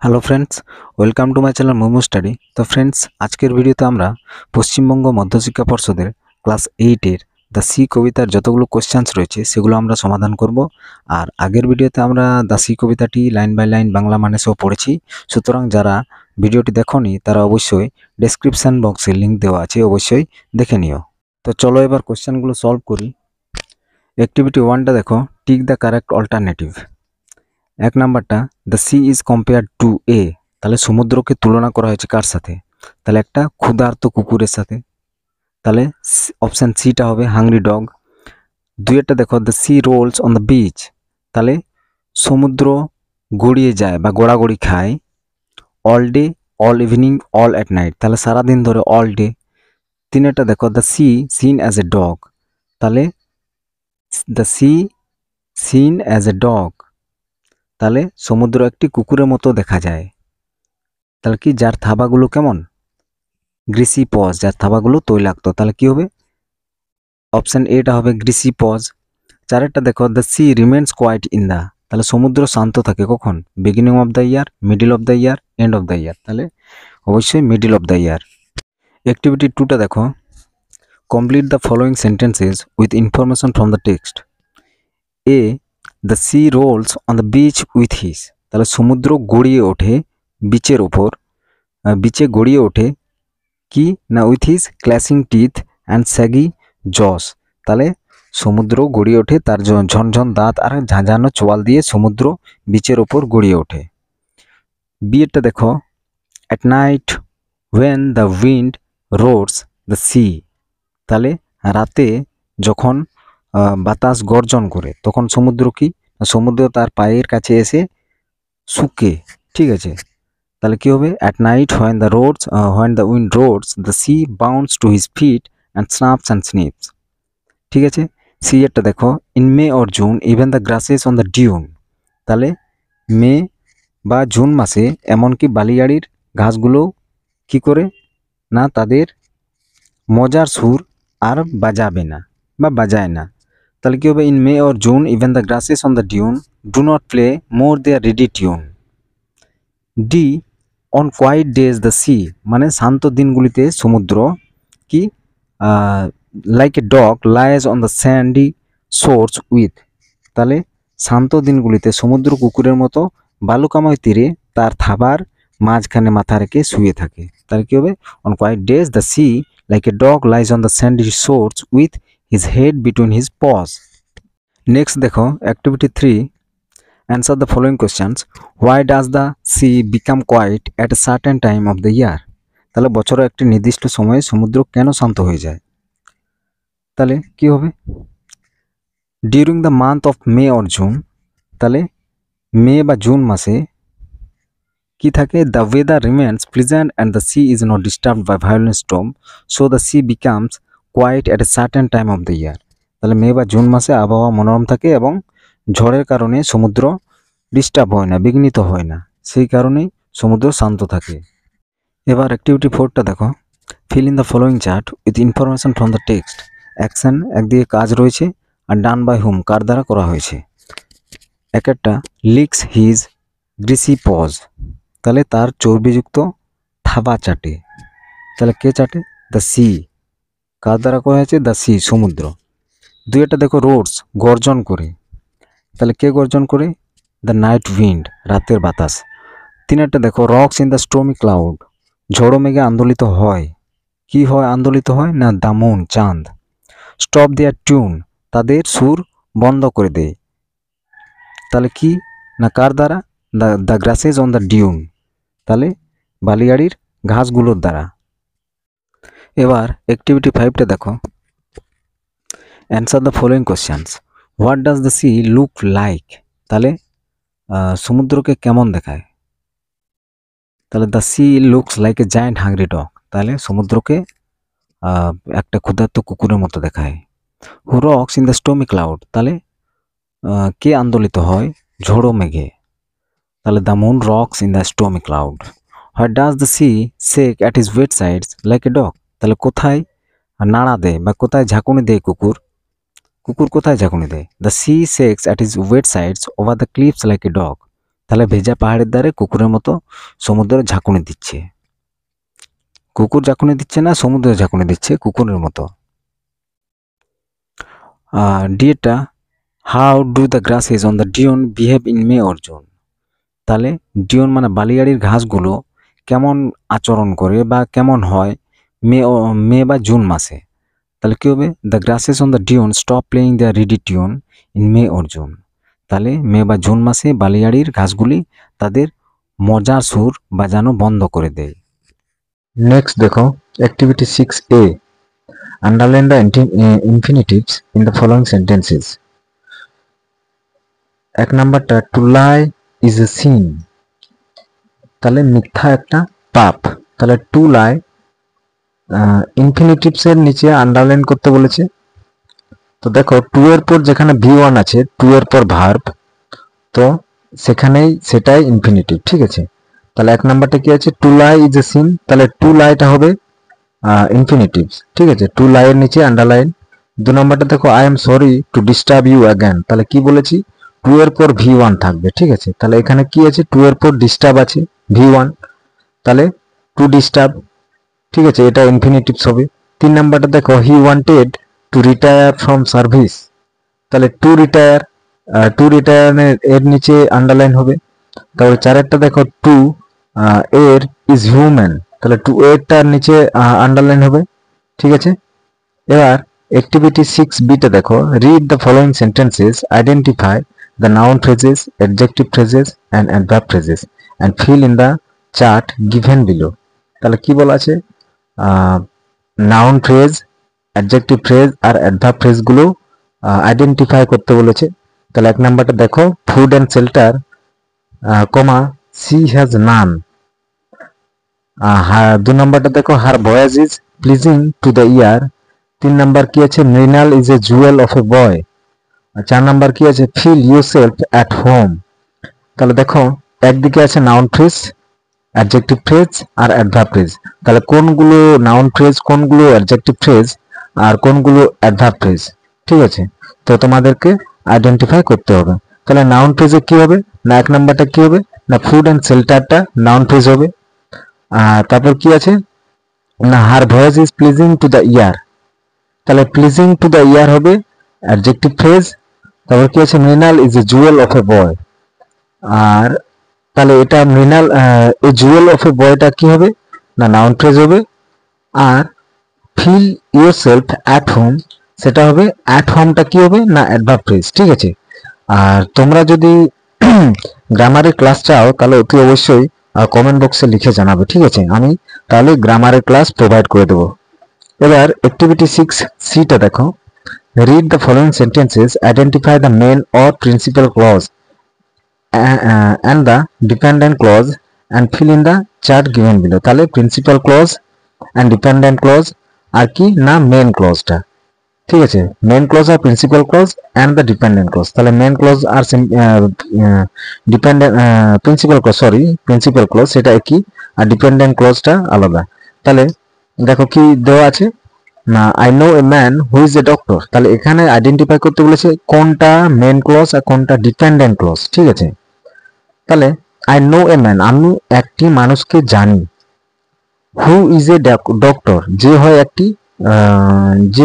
Hello friends, welcome to my channel momo study. তো friends, আজকের ভিডিওতে আমরা পশ্চিমবঙ্গ মধ্যশিক্ষা পর্ষদের ক্লাস 8-এর দ্য সি কবিতার যতগুলো কোশ্চেন্স রয়েছে সেগুলো আমরা সমাধান করব। আর আগের ভিডিওতে আমরা দ্য সি কবিতাটি লাইন বাই লাইন বাংলা মানে সহ পড়েছি। সুতরাং যারা ভিডিওটি দেখোনি তারা অবশ্যই ডেসক্রিপশান বক্সে লিঙ্ক দেওয়া আছে, অবশ্যই দেখে নিও। তো চলো এবার কোশ্চেনগুলো সলভ করি। অ্যাক্টিভিটি 1টা দেখো, টিক দ্য কারেক্ট অল্টারনেটিভ। এক নাম্বারটা, the sea is compare to a, তাহলে সমুদ্রকে তুলনা করা হয়েছে কার সাথে? তাহলে একটা ক্ষুধার্ত কুকুরের সাথে। তাহলে অপশান সিটা হবে হাংরি ডগ। দুইটা দেখো, the sea rolls on the beach, তাহলে সমুদ্র গড়িয়ে যায় বা গড়াগড়ি খায়। All day, all evening, all at night, তাহলে সারাদিন ধরে অল ডে। তিনেরটা দেখো, the sea seen as a dog, তাহলে the sea seen as a dog, তাহলে সমুদ্র একটি কুকুরের মতো দেখা যায়। তাহলে কি, যার থাবাগুলো কেমন? গ্রিসি পজ, যার থাবাগুলো তৈলাক্ত, তাহলে কি হবে? অপশান এটা হবে গ্রিসি পজ। চারেরটা দেখো, the sea remains quiet in the, তাহলে সমুদ্র শান্ত থাকে কখন? Beginning of the year, middle of the year, end of the year, তাহলে অবশ্যই middle of the year. Activity 2টা দেখো, complete the following sentences with information from the text. A, the sea rolls on the beach with his, তাহলে সমুদ্র গড়িয়ে ওঠে বিচের ওপর, বিচে গড়িয়ে ওঠে কি না? With his clashing teeth and shaggy jaws, তাহলে সমুদ্র গড়িয়ে ওঠে তার ঝনঝন দাঁত আর ঝাঁঝানো চোয়াল দিয়ে সমুদ্র বিচের ওপর গড়িয়ে ওঠে। বিয়েরটা দেখো, at night when the wind roars the sea, তাহলে রাতে যখন বাতাস গর্জন করে তখন সমুদ্র কি? সমুদ্র তার পায়ের কাছে এসে শুকে, ঠিক আছে? তাহলে কি হবে? At night when the wind roars the sea bounds to his feet and snaps and snips, ঠিক আছে? সি এরটা দেখো, in May or June even the grasses on the dune, তাহলে মে বা জুন মাসে এমনকি বালিয়াড়ির ঘাসগুলো কি করে না? তাদের মজার সুর আর বাজাবে না বা বাজায় না। তাহলে কি হবে? In May or June even the grasses on the dune do not play more their reedy tune. D, on quiet days the sea, মানে শান্ত দিনগুলিতে সমুদ্র কি? Like a dog lies on the sandy shores with, তাহলে শান্ত দিনগুলিতে সমুদ্র কুকুরের মতো বালুকাময় তীরে তার থাবার মাঝখানে মাথা রেখে শুয়ে থাকে। তাহলে কি হবে? On quiet days the sea like a dog lies on the sandy shores with his head between his paws. Next দেখো, activity 3, answer the following questions. Why does the sea become quiet at a certain time of the year? তাহলে বছরের একটি নির্দিষ্ট সময়ে সমুদ্র কেন শান্ত হয়ে যায়? তাহলে কি হবে? During the month of May or June, তাহলে মে বা জুন মাসে কি থাকে? The weather remains pleasant and the sea is not disturbed by violent storm, so the sea becomes quiet at a certain time of the year. তাহলে May বা June মাসে আবহাওয়া মনোরম থাকে এবং ঝড়ের কারণে সমুদ্র ডিস্টার্ব হয় না, বিঘ্নিত হয় না, সেই কারণেই সমুদ্র শান্ত থাকে। এবার অ্যাক্টিভিটি 4টা দেখো, fill in the following chart with information from the text. Action, একদিকে কাজ রয়েছে, আর ডান বাই হুম, কার দ্বারা করা হয়েছে। একটা, লিক্স হিজ গ্রিসি পজ, তাহলে তার চর্বিযুক্ত থাবা চাটে, তাহলে কে চাটে? দ্য সি, কার দ্বারা করা হয়েছে? দ্য সি, সমুদ্র। দুইটা দেখো, রোডস গর্জন করে, তাহলে কে গর্জন করে? দ্য নাইট উইন্ড, রাতের বাতাস। তিনেরটা দেখো, rocks in the stormy cloud, ঝড়ো মেঘে আন্দোলিত হয়, কি হয় আন্দোলিত হয়? না, দ্য মুন, চাঁদ। স্টপ দেয়ার টিউন, তাদের সুর বন্ধ করে দেয়, তাহলে কি না কার দ্বারা? The grasses on the dune, তাহলে বালিয়াড়ির ঘাসগুলোর দ্বারা। এবার অ্যাক্টিভিটি 5টা দেখো, answer the following questions. What does the sea look like, তাহলে সমুদ্রকে কেমন দেখায়? তাহলে the sea looks like a giant hungry dog, তাহলে সমুদ্রকে একটা ক্ষুধার্ত কুকুরের মতো দেখায়। Who rocks in the stormy cloud, তাহলে কে আন্দোলিত হয় ঝোড়ো মেঘে, তাহলে the moon rocks in the stormy cloud. What does the C shake at his wet sides like a dog, তাহলে কোথায় নাড়া দেয় বা কোথায় ঝাঁকুনি দেয় কুকুর? কুকুর কোথায় ঝাঁকুনি দেয়? The sea shakes at his wet sides over the cliffs like a dog, তাহলে ভেজা পাহাড়ের ধারে কুকুরের মতো সমুদ্রে ঝাঁকুনি দিচ্ছে। কুকুর ঝাঁকুনি দিচ্ছে না, সমুদ্রে ঝাঁকুনি দিচ্ছে কুকুরের মতো। ডিটা, how do the grasses on the dune behave in May or June? তাহলে ডিওন মানে বালিয়াড়ির ঘাসগুলো কেমন আচরণ করে বা কেমন হয় মে বা জুন মাসে। তাহলে কী হবে? The grasses on the dune stop playing the reedy tune in May or June. তাহলে মে বা জুন মাসে বালিয়াড়ির ঘাসগুলি তাদের মজার সুর বাজানো বন্ধ করে দেয়। নেক্সট দেখো activity 6A, underline the infinitives in the following sentences. এক নাম্বারটা, to lie is a sin. তাহলে মিথ্যা একটা পাপ। তাহলে টু লাই ইনফিনিটিভস এর নিচে আন্ডারলাইন করতে বলেছে। তো দেখো টু এর পর যেখানে V1 আছে, টু এর পর ভার্ব, তো সেটাই ইনফিনিটিভ, ঠিক আছে। তাহলে এক নাম্বারটা কি আছে? To lie is a sin. তাহলে টু লাইটা হবে ইনফিনিটিভস, ঠিক আছে। টু লাই এর নিচে আন্ডারলাইন। দু নম্বরটা দেখো, I am sorry to disturb you again. তাহলে কি বলেছি? টু এর পর V1 থাকবে, ঠিক আছে। তাহলে এখানে কি আছে? টু এর পর ডিস্টার্ব আছে, V1, তাহলে টু ডিস্টার্ব, ঠিক আছে, এটা ইনফিনিটিভস হবে। তিন নাম্বারটা দেখো, he wanted to retire from service. তাহলে টু রিটায়ার এর নিচে আন্ডারলাইন হবে। তাহলে চারেরটা দেখো, টু এর ইজ হিউম্যান। তাহলে টু এরটার নিচে আন্ডারলাইন হবে, ঠিক আছে। এবার অ্যাক্টিভিটি 6B-তে দেখো, read the following sentences, identify the noun phrases, adjective phrases and adverb phrases and fill in the chart given below. তাহলে কি বলা আছে? নাউন ফ্রেজ, অ্যাডজেক্টিভ ফ্রেজ আর অ্যাডভার্ব ফ্রেজগুলো আইডেন্টিফাই করতে বলেছে। তাহলে এক নাম্বারটা দেখো, food and shelter, comma, she has none. দু নম্বরটা দেখো, her voice is pleasing to the ear. তিন নাম্বার কি আছে? Mrinal is a jewel of a boy. চার নাম্বার কি আছে? Feel yourself at home. তাহলে দেখো একদিকে আছে নাউন ফ্রেজ, অ্যাডজেক্টিভ ফ্রেজ আর অ্যাডভার্ব ফ্রেজ। তাহলে কোনগুলো নাউন ফ্রেজ, কোনগুলো অ্যাডজেক্টিভ ফ্রেজ আর কোনগুলো অ্যাডভার্ব ফ্রেজ, ঠিক আছে। তো তোমাদেরকে আইডেন্টিফাই করতে হবে। তাহলে নাউন ফ্রেজে কি হবে? না এক নাম্বারটা কি হবে? না ফুড অ্যান্ড শেল্টারটা নাউন ফ্রেজ হবে। তারপর কি আছে? না হার voice is pleasing to the year. তাহলে প্লিজিং টু দ্য ইয়ার হবে অ্যাডজেক্টিভ ফ্রেজ। তারপর কি আছে? Mrinal is a jewel of a boy. আর তাহলে এটা Mrinal a jewel of a বয়টা কি হবে? না নাউন ফ্রেজ হবে। আর feel yourself at home, সেটা হবে, অ্যাট হোমটা কি হবে? না অ্যাডভার্ব ফ্রেজ, ঠিক আছে। আর তোমরা যদি গ্রামারের ক্লাস চাও তাহলে অতি অবশ্যই কমেন্ট বক্সে লিখে জানাবে, ঠিক আছে। আমি তাহলে গ্রামারের ক্লাস প্রোভাইড করে দেবো। এবার অ্যাক্টিভিটি 6C-টা দেখো, read the following sentences, identify the main or principal clause and the dependent clause and fill in the chart given below। তাহলে principal clause and dependent clause আর কি? না মেন ক্লজটা, ঠিক আছে। মেন ক্লজ আর principal clause and the dependent clause। তাহলে main clause আর ডিপেন্ডেন্ট প্রিন্সিপাল ক্লজ সেটা একই, আর ডিপেন্ডেন্ট ক্লজটা আলাদা। তাহলে দেখো কি দেওয়া আছে? না I know a man who is a doctor. তাহলে এখানে আইডেন্টিফাই করতে বলেছে কোনটা মেন ক্লজ আর কোনটা ডিপেন্ডেন্ট ক্লজ, ঠিক আছে। তাহলে আই নো এ ম্যান, আমি একটি মানুষকে জানি। হু ইজ এ ডক্টর, যে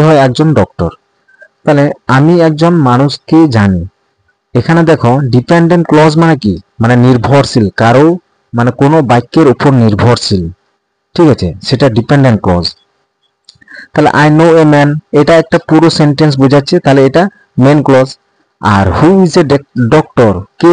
হয় একজন ডক্টর। তাহলে আমি একজন মানুষকে জানি। এখানে দেখো ডিপেন্ডেন্ট ক্লজ মানে কি? মানে নির্ভরশীল, কারো মানে কোনো বাক্যের উপর নির্ভরশীল, ঠিক আছে, সেটা ডিপেন্ডেন্ট ক্লজ। তাহলে আই নো এ ম্যান, এটা একটা পুরো সেন্টেন্স বোঝাচ্ছে, তাহলে এটা মেন ক্লজ। আর হু ইজ এ ডক্টর, কে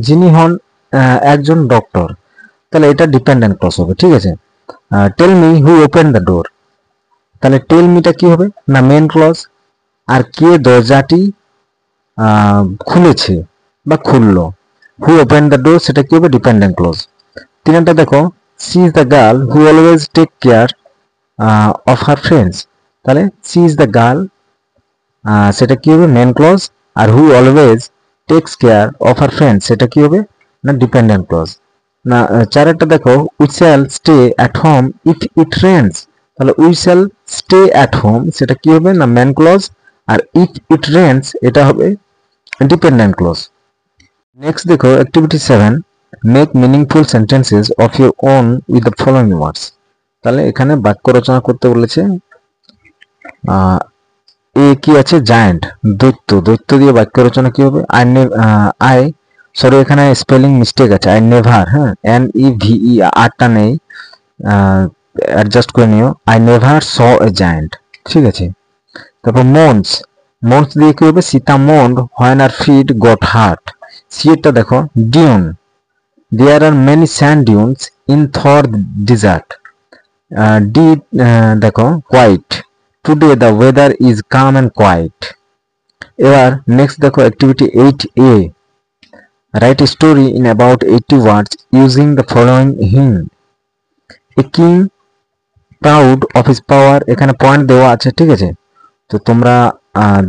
যিনি হন একজন ডক্টর, তাহলে এটা ডিপেন্ডেন্ট ক্লজ হবে, ঠিক আছে। Tell me who open the door, তাহলে টেল মিটা কি হবে? না মেন ক্লজ। আর কে দরজাটি খুলেছে বা খুললো, হু ওপেন দ্য ডোর, সেটা কি হবে? Dependent clause. তিনটা দেখো, she is the girl who always take care of her friends. তাহলে সি ইজ দ্য গার্ল, সেটা কি হবে? Main clause. আর who always takes care of her friends, সেটা কি হবে? না ডিপেন্ডেন্ট ক্লজ। না চারেরটা দেখো, we shall stay at home if it rains. তাহলে we shall stay at home, সেটা কি হবে? না মেন ক্লজ। আর ইফ ইট রেন্স এটা হবে ডিপেন্ডেন্ট ক্লজ। নেক্সট দেখো activity 7, make meaningful sentences of your own with the following ওয়ার্ডস। তাহলে এখানে বাক্য রচনা করতে বলেছে। এ কি আছে, জায়ান্ট, দৈত্য। দৈত্য দিয়ে বাক্য রচনা কি হবে? সরি এখানে স্পেলিং মিস্টেক আছে, আই নেভার, হ্যাঁ, NEVE আরটা নেই, অ্যাডজাস্ট করে নিও। I never saw a giant, ঠিক আছে। তারপর মোন্স, মোন্স দিয়ে কি হবে? Sita moaned when her feet got hurt. সিয়েরটা দেখো, dune, there are many sand dunes in Thar desert. D দেখো, white, today the weather is calm and quiet. এবার নেক্সট দেখো activity 8A, write a story in about 80 words using the following hint. A king proud of his পাওয়ার, এখানে point দেওয়া আছে, ঠিক আছে। তো তোমরা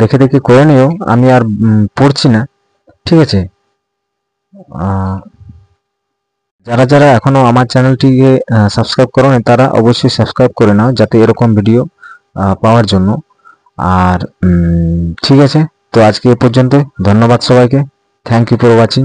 দেখে দেখে করে নিও, আমি আর পড়ছি না, ঠিক আছে। যারা যারা এখনো আমার চ্যানেলটিকে সাবস্ক্রাইব করোনি তারা অবশ্যই সাবস্ক্রাইব করে নাও, যাতে এরকম ভিডিও পাওয়ার জন্য। আর ঠিক আছে, তো আজকে এ পর্যন্ত। ধন্যবাদ সবাইকে। Thank you for watching.